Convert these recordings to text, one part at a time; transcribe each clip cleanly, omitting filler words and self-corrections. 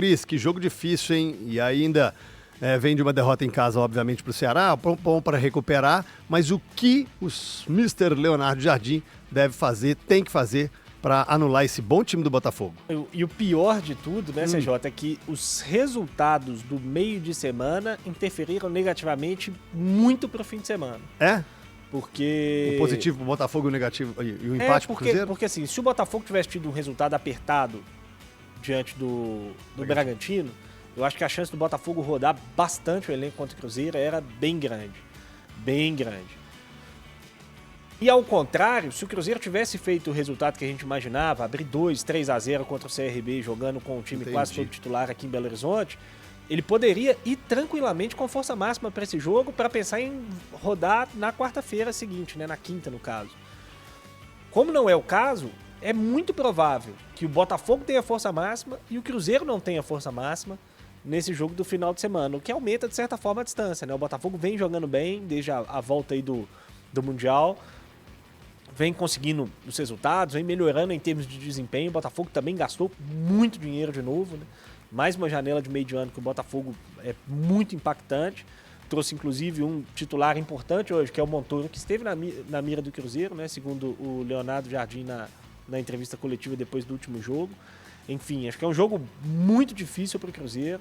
Cris, que jogo difícil, hein? E ainda vem de uma derrota em casa, obviamente, para o Ceará, bom para recuperar, mas o que os Mr. Leonardo Jardim deve fazer, tem que fazer para anular esse bom time do Botafogo? E o pior de tudo, né, CJ, é que os resultados do meio de semana interferiram negativamente muito pro fim de semana. É? Porque... O positivo pro Botafogo e o negativo e o empate pro Cruzeiro? Porque assim, se o Botafogo tivesse tido um resultado apertado diante do Bragantino, eu acho que a chance do Botafogo rodar bastante o elenco contra o Cruzeiro era bem grande. Bem grande. E ao contrário, se o Cruzeiro tivesse feito o resultado que a gente imaginava, abrir 2-3-0 contra o CRB, jogando com o time quase todo titular aqui em Belo Horizonte, ele poderia ir tranquilamente com força máxima para esse jogo, para pensar em rodar na quarta-feira seguinte, né, na quinta no caso. Como não é o caso, é muito provável que o Botafogo tenha força máxima e o Cruzeiro não tenha força máxima nesse jogo do final de semana, o que aumenta de certa forma a distância, né? O Botafogo vem jogando bem desde a volta aí do Mundial, vem conseguindo os resultados, vem melhorando em termos de desempenho. O Botafogo também gastou muito dinheiro de novo, né? Mais uma janela de meio de ano que o Botafogo é muito impactante. Trouxe, inclusive, um titular importante hoje, que é o Montoro, que esteve na mira do Cruzeiro, né? Segundo o Leonardo Jardim na entrevista coletiva depois do último jogo. Enfim, acho que é um jogo muito difícil para o Cruzeiro.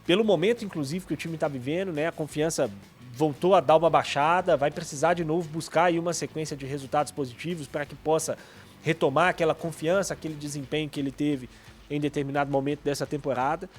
Pelo momento, inclusive, que o time está vivendo, né? A confiança voltou a dar uma baixada, vai precisar de novo buscar aí uma sequência de resultados positivos para que possa retomar aquela confiança, aquele desempenho que ele teve em determinado momento dessa temporada.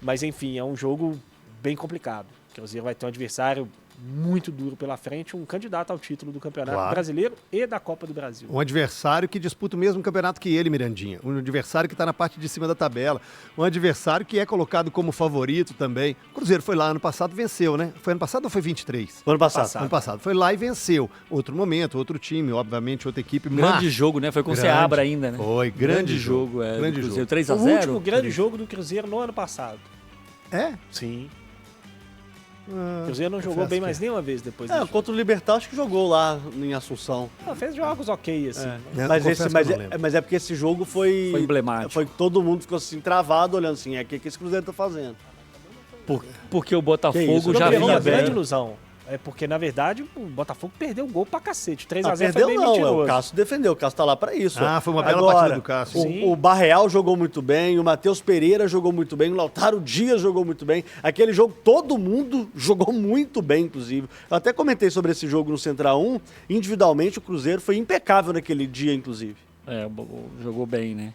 Mas, enfim, é um jogo bem complicado. O Cruzeiro vai ter um adversário muito duro pela frente, um candidato ao título do Campeonato Brasileiro e da Copa do Brasil. Um adversário que disputa o mesmo campeonato que ele, Mirandinha. Um adversário que está na parte de cima da tabela. Um adversário que é colocado como favorito também. O Cruzeiro foi lá ano passado, venceu, né? Foi ano passado ou foi 23? Ano passado. Ano passado. Foi lá e venceu. Outro momento, outro time, obviamente, outra equipe. Grande jogo, né? Foi com o Seabra ainda, né? Foi, grande jogo. Grande jogo. 3-0. O último grande jogo do Cruzeiro no ano passado. É? Sim. O Cruzeiro não jogou bem mais nenhuma vez depois disso. Contra o Libertad, acho que jogou lá em Assunção. Fez jogos ok, assim. Mas é porque esse jogo foi emblemático. Foi que todo mundo ficou assim, travado, olhando assim, o que esse Cruzeiro tá fazendo? Porque o Botafogo já vinha vinha uma grande bem. ilusão. É porque, na verdade, o Botafogo perdeu o gol pra cacete. 3-0 Perdeu foi bem não, mentiroso. o Cássio defendeu, o Cássio tá lá pra isso. Foi uma bela partida do Cássio. O Barreal jogou muito bem, o Matheus Pereira jogou muito bem, o Lautaro Dias jogou muito bem. Aquele jogo, todo mundo jogou muito bem, inclusive. Eu até comentei sobre esse jogo no Central 1. Individualmente, o Cruzeiro foi impecável naquele dia, inclusive. Jogou bem, né?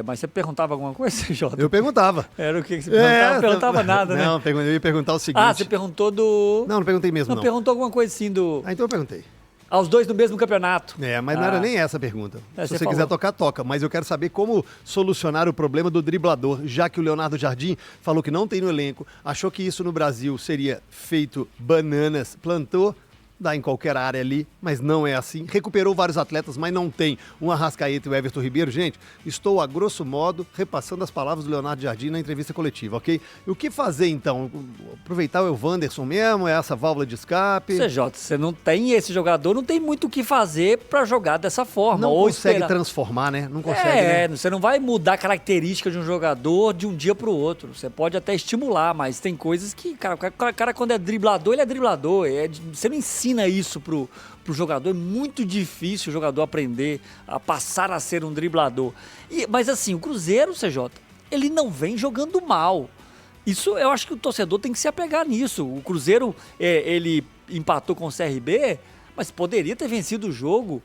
Mas você perguntava alguma coisa, Jota? Eu perguntava. Era o que você perguntava? Não perguntava nada, né? Não, eu ia perguntar o seguinte. Você perguntou do... Não perguntei mesmo, não. Perguntou alguma coisa assim do... Então eu perguntei. Aos dois no mesmo campeonato. Mas não era nem essa a pergunta. Se você falou. quiser tocar, toca. Mas eu quero saber como solucionar o problema do driblador, já que o Leonardo Jardim falou que não tem no elenco, achou que isso no Brasil seria feito bananas, plantou, dá em qualquer área ali, mas não é assim. Recuperou vários atletas, mas não tem um Arrascaeta e o Everton Ribeiro. Gente, estou a grosso modo repassando as palavras do Leonardo Jardim na entrevista coletiva, ok? E o que fazer então? Aproveitar o Wanderson mesmo? É essa válvula de escape? CJ, você não tem esse jogador, não tem muito o que fazer pra jogar dessa forma. Não ou consegue transformar, né? Não consegue, né? Você não vai mudar a característica de um jogador de um dia pro outro. Você pode até estimular, mas tem coisas que, o cara quando é driblador, ele é driblador. Você não ensina isso pro jogador, é muito difícil o jogador aprender a passar a ser um driblador. Mas assim, o Cruzeiro, CJ, ele não vem jogando mal. Isso eu acho que o torcedor tem que se apegar nisso. O Cruzeiro, ele empatou com o CRB, mas poderia ter vencido o jogo.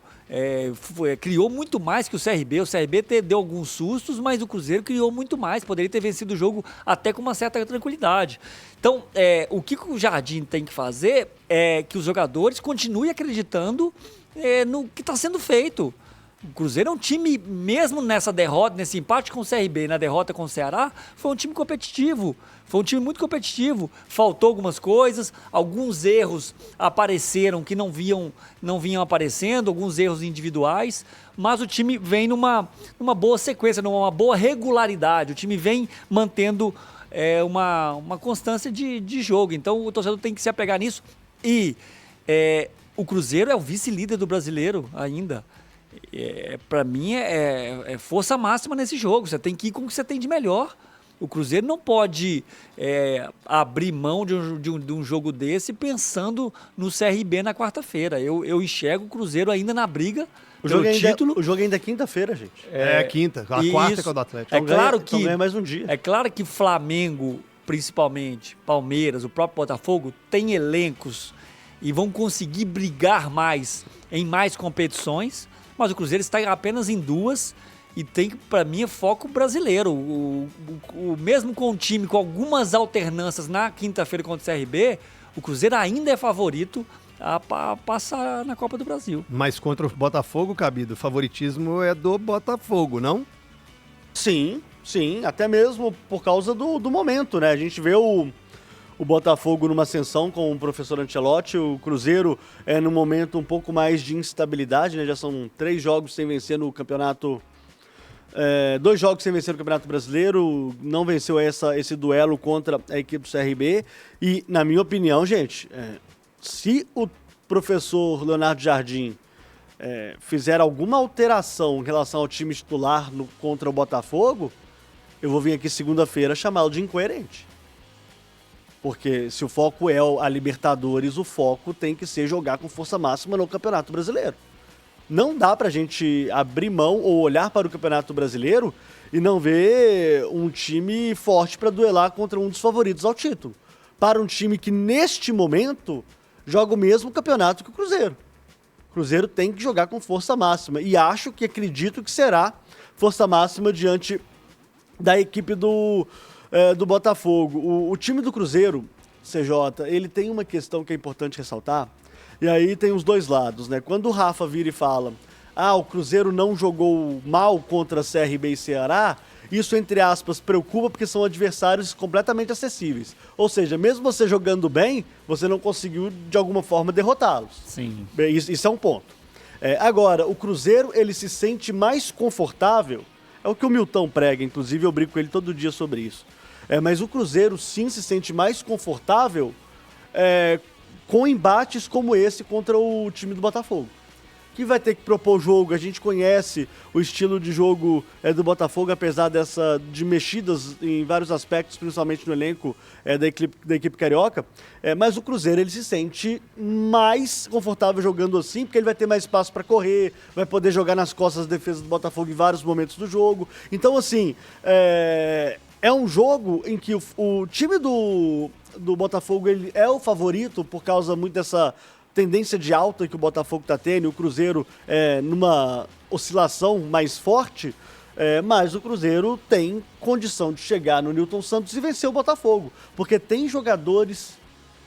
Criou muito mais que o CRB. O CRB deu alguns sustos, mas o Cruzeiro criou muito mais. Poderia ter vencido o jogo até com uma certa tranquilidade. Então, o que o Jardim tem que fazer é que os jogadores continuem acreditando no que está sendo feito. O Cruzeiro é um time, mesmo nessa derrota, nesse empate com o CRB, na derrota com o Ceará, foi um time competitivo. Foi um time muito competitivo. Faltou algumas coisas, alguns erros apareceram que não vinham aparecendo, alguns erros individuais, mas o time vem numa boa sequência, numa boa regularidade. O time vem mantendo uma constância de jogo. Então o torcedor tem que se apegar nisso. E o Cruzeiro é o vice-líder do Brasileiro ainda. Para mim é força máxima nesse jogo. Você tem que ir com o que você tem de melhor. O Cruzeiro não pode abrir mão de um jogo desse pensando no CRB na quarta-feira. Eu enxergo o Cruzeiro ainda na briga pelo título. O jogo ainda é quinta-feira, gente. Quinta. A quarta que é o do Atlético. Então ganha mais um dia. É claro que Flamengo, principalmente, Palmeiras, o próprio Botafogo, tem elencos e vão conseguir brigar mais em mais competições, mas o Cruzeiro está apenas em 2 e tem, para mim, foco brasileiro. O mesmo com o time com algumas alternâncias na quinta-feira contra o CRB, o Cruzeiro ainda é favorito a passar na Copa do Brasil. Mas contra o Botafogo, Cabido, o favoritismo é do Botafogo, não? Sim, até mesmo por causa do momento, né? A gente vê o Botafogo numa ascensão com o professor Ancelotti, o Cruzeiro num momento um pouco mais de instabilidade, né? Já são 3 jogos sem vencer no campeonato, 2 jogos sem vencer no Campeonato Brasileiro, não venceu esse duelo contra a equipe do CRB e, na minha opinião, gente, se o professor Leonardo Jardim fizer alguma alteração em relação ao time titular contra o Botafogo, eu vou vir aqui segunda-feira chamá-lo de incoerente. Porque se o foco é a Libertadores, o foco tem que ser jogar com força máxima no Campeonato Brasileiro. Não dá pra gente abrir mão ou olhar para o Campeonato Brasileiro e não ver um time forte para duelar contra um dos favoritos ao título. Para um time que, neste momento, joga o mesmo campeonato que o Cruzeiro. O Cruzeiro tem que jogar com força máxima. E acredito que será força máxima diante da equipe do Botafogo. O time do Cruzeiro, CJ, ele tem uma questão que é importante ressaltar. E aí tem os dois lados, né? Quando o Rafa vira e fala, o Cruzeiro não jogou mal contra CRB e Ceará, isso, entre aspas, preocupa porque são adversários completamente acessíveis. Ou seja, mesmo você jogando bem, você não conseguiu, de alguma forma, derrotá-los. Sim. Isso é um ponto. Agora, o Cruzeiro, ele se sente mais confortável, é o que o Milton prega, inclusive eu brinco com ele todo dia sobre isso. Mas o Cruzeiro, sim, se sente mais confortável com embates como esse contra o time do Botafogo, que vai ter que propor o jogo. A gente conhece o estilo de jogo do Botafogo, apesar de mexidas em vários aspectos, principalmente no elenco da equipe carioca, mas o Cruzeiro ele se sente mais confortável jogando assim, porque ele vai ter mais espaço para correr, vai poder jogar nas costas da defesa do Botafogo em vários momentos do jogo. Então, assim, é um jogo em que o time do Botafogo ele é o favorito por causa muito dessa tendência de alta que o Botafogo está tendo, e o Cruzeiro numa oscilação mais forte, mas o Cruzeiro tem condição de chegar no Newton Santos e vencer o Botafogo, porque tem jogadores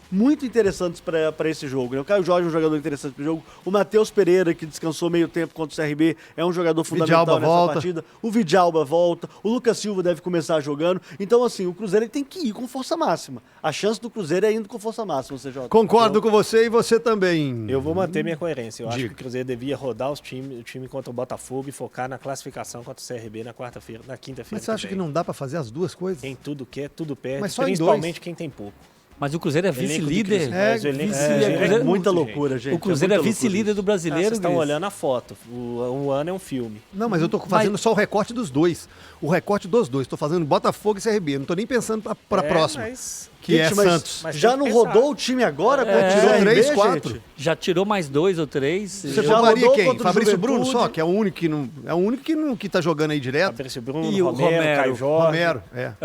muito interessantes para esse jogo, né? O Caio Jorge é um jogador interessante para o jogo, o Matheus Pereira, que descansou meio tempo contra o CRB, é um jogador fundamental nessa partida, o Vidalba volta, o Lucas Silva deve começar jogando, então assim, o Cruzeiro ele tem que ir com força máxima, a chance do Cruzeiro é indo com força máxima, CJ. Concordo com você e você também. Eu vou manter minha coerência, eu acho que o Cruzeiro devia rodar o time contra o Botafogo e focar na classificação contra o CRB na quinta-feira. Mas você acha que não dá para fazer as duas coisas? Quem tudo quer, tudo perde, mas só principalmente quem tem pouco. Mas o Cruzeiro é vice-líder. É muita loucura, gente. O Cruzeiro é vice-líder do brasileiro. Vocês estão olhando a foto. Um ano é um filme. Não, mas eu tô fazendo só o recorte dos dois. O recorte dos dois. Tô fazendo Botafogo e CRB. Não tô nem pensando pra próxima. Que é Santos. Mas já não rodou o time agora? Tirou 3, 4. Já tirou mais 2 ou 3. Você tomaria quem? Fabrício Bruno só, que é o único que não. É o único que tá jogando aí direto. Fabrício Bruno, e o Romero, Caio Jorge. Romero,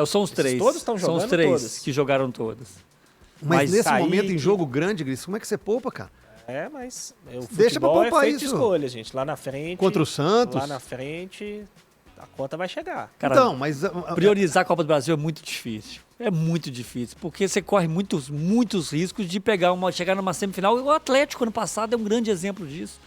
são os 3. Todos estão jogando. São os 3 todos. que jogaram todos. Mas nesse momento, em jogo grande, Gris, como é que você poupa, cara? Mas o deixa pra poupar feito de isso. escolha, gente. Lá na frente. Contra o Santos. Lá na frente, a conta vai chegar. Cara, então, mas priorizar a Copa do Brasil é muito difícil. É muito difícil, porque você corre muitos riscos de chegar numa semifinal. O Atlético, ano passado, é um grande exemplo disso.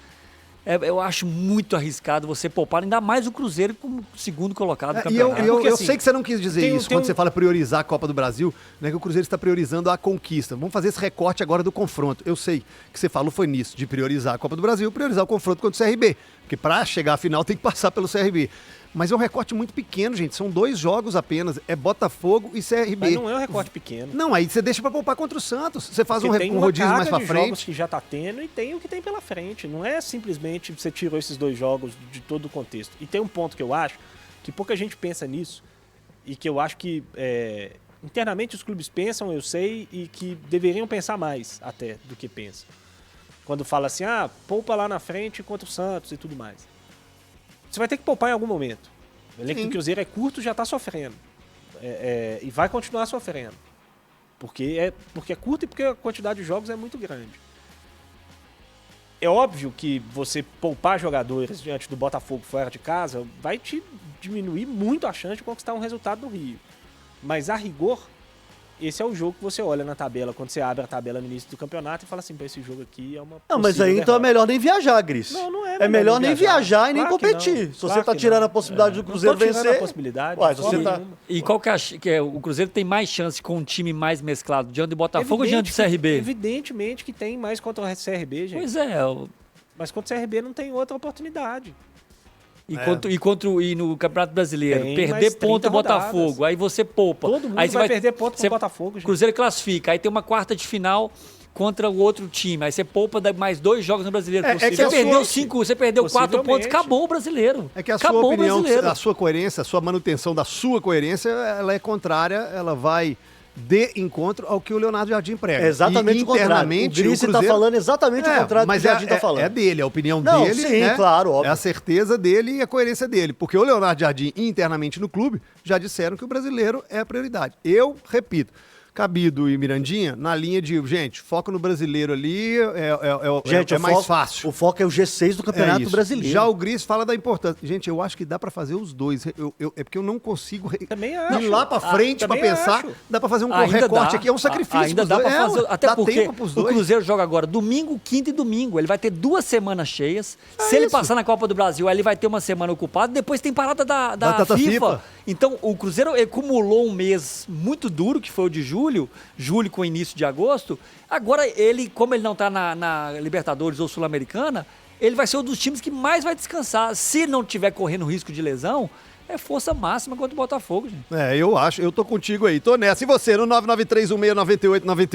Eu acho muito arriscado você poupar, ainda mais o Cruzeiro como segundo colocado do campeonato. Eu sei que você não quis dizer isso quando você fala priorizar a Copa do Brasil, né, que o Cruzeiro está priorizando a conquista. Vamos fazer esse recorte agora do confronto. Eu sei que você falou foi nisso, de priorizar a Copa do Brasil, priorizar o confronto contra o CRB, porque para chegar à final tem que passar pelo CRB. Mas é um recorte muito pequeno, gente. São 2 jogos apenas. É Botafogo e CRB. Mas não é um recorte pequeno. Não, aí você deixa pra poupar contra o Santos. Você faz um rodízio mais pra frente. Tem jogos que já tá tendo e tem o que tem pela frente. Não é simplesmente você tirou esses 2 jogos de todo o contexto. E tem um ponto que eu acho que pouca gente pensa nisso. e que eu acho que internamente os clubes pensam, eu sei, e que deveriam pensar mais até do que pensam. Quando fala assim, poupa lá na frente contra o Santos e tudo mais. Você vai ter que poupar em algum momento. O elenco do Cruzeiro é curto, já está sofrendo. E vai continuar sofrendo. Porque é curto e porque a quantidade de jogos é muito grande. É óbvio que você poupar jogadores diante do Botafogo fora de casa vai te diminuir muito a chance de conquistar um resultado no Rio. Mas, a rigor, esse é o jogo que você olha na tabela, quando você abre a tabela no início do campeonato e fala assim, esse jogo aqui é uma Não, mas aí então é melhor nem viajar, Gris. Não é É melhor nem viajar e nem Claro que competir. não. Se Claro você tá que tirando não. a possibilidade do Cruzeiro Não tô tirando vencer... a possibilidade. Ué, se você tá... E qual que é o Cruzeiro tem mais chance com um time mais mesclado, diante do Botafogo ou diante do CRB? Evidentemente que tem mais contra o CRB, gente. Pois é. Mas contra o CRB não tem outra oportunidade. E no Campeonato Brasileiro, Tem perder mais 30 ponto Botafogo, rodadas. aí você poupa. Todo mundo aí você vai perder ponto com o Botafogo, gente. Cruzeiro classifica, aí tem uma quarta de final contra o outro time, aí você poupa mais 2 jogos no Brasileiro. Você perdeu 4 pontos, acabou o Brasileiro. É que a acabou sua opinião, o Brasileiro. a sua coerência, a sua manutenção da sua coerência, ela é contrária, ela vai de encontro ao que o Leonardo Jardim prega. É exatamente e, o contrário. internamente, O Gris está falando exatamente o contrário do que o Jardim está falando. É dele, a opinião Não, dele, sim, né? claro, óbvio. É a certeza dele e a coerência dele. Porque o Leonardo Jardim, internamente no clube, já disseram que o brasileiro é a prioridade. Eu repito, Cabido e Mirandinha, na linha de, gente, foco no brasileiro ali é mais fácil. O foco é o G6 do Campeonato Brasileiro. Já o Gris fala da importância. Gente, eu acho que dá pra fazer os dois. É porque eu não consigo Também acho. ir lá pra frente pra também pensar. acho. Dá pra fazer um Ainda recorte dá. aqui. É um sacrifício Ainda pros dá dois. pra fazer. Até dá porque tempo pros o dois. Cruzeiro joga agora domingo, quinta e domingo. Ele vai ter 2 semanas cheias. Se ele isso. passar na Copa do Brasil, aí ele vai ter uma semana ocupada. Depois tem parada da data FIFA. Então, o Cruzeiro acumulou um mês muito duro, que foi o de julho com início de agosto. Agora, como ele não tá na Libertadores ou Sul-Americana, ele vai ser um dos times que mais vai descansar. Se não tiver correndo risco de lesão, é força máxima contra o Botafogo, gente. Eu acho. Eu tô contigo aí. Tô nessa. E você, no 993169898.